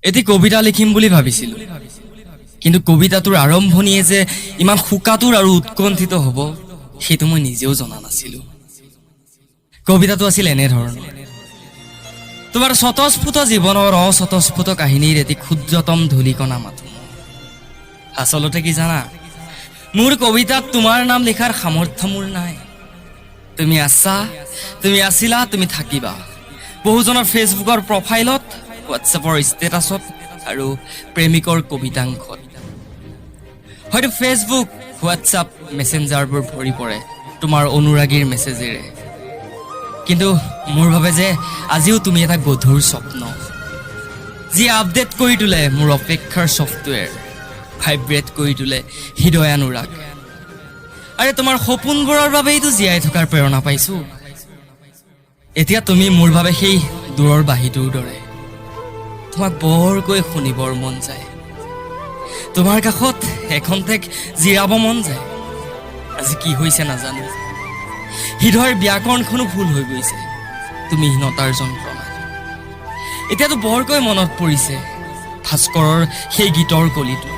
এটি কবিতা লিখিম বুলি ভাবিছিলোঁ, কিন্তু কবিতাটোৰ আৰম্ভণিয়ে যে ইমান শোকাতুৰ আৰু উৎকণ্ঠিত হ'ব সেইটো মই নিজেও জনা নাছিলোঁ। কবিতাটো আছিল এনেধৰণৰ: তোমাৰ স্বতঃস্ফূৰ্ত জীৱনৰ অস্বতঃস্ফূৰ্ত কাহিনীৰ এটি ক্ষুদ্ৰতম ধূলিকণা মাথোঁ। আচলতে কি জানা, মোৰ কবিতাত তোমাৰ নাম লিখাৰ সামৰ্থ্য মোৰ নাই। তুমি আছা, তুমি আছিলা, তুমি থাকিবা। বহুজনৰ ফেচবুকৰ প্ৰফাইলত, হোৱাটছএপৰ ষ্টেটাছত আৰু প্ৰেমিকৰ কবিতাংশত। হয়তো ফেচবুক, হোৱাটছএপ, মেছেঞ্জাৰবোৰ ভৰি পৰে তোমাৰ অনুৰাগীৰ মেছেজেৰে, কিন্তু মোৰ বাবে যে আজিও তুমি এটা গধুৰ স্বপ্ন, যি আপডেট কৰি তোলে মোৰ অপেক্ষাৰ ছফ্টৱেৰ, ভাইব্ৰেট কৰি তোলে হৃদয়ানুৰাগ। আৰে তোমাৰ সপোনবোৰৰ বাবেইতো জীয়াই থকাৰ প্ৰেৰণা পাইছোঁ। এতিয়া তুমি মোৰ বাবে সেই দূৰৰ বাঁহীটোৰ দৰে, তোমাক বৰকৈ শুনিবৰ মন যায়, তোমাৰ কাষত এখন্তেক জিৰাব মন যায়। আজি কি হৈছে নাজানো, হৃদয়ৰ ব্যাকৰণখনো ভুল হৈ গৈছে তুমি হীনতাৰ যন্ত্ৰণাত। এতিয়াতো বৰকৈ মনত পৰিছে ভাস্কৰৰ সেই গীতৰ কলিটো।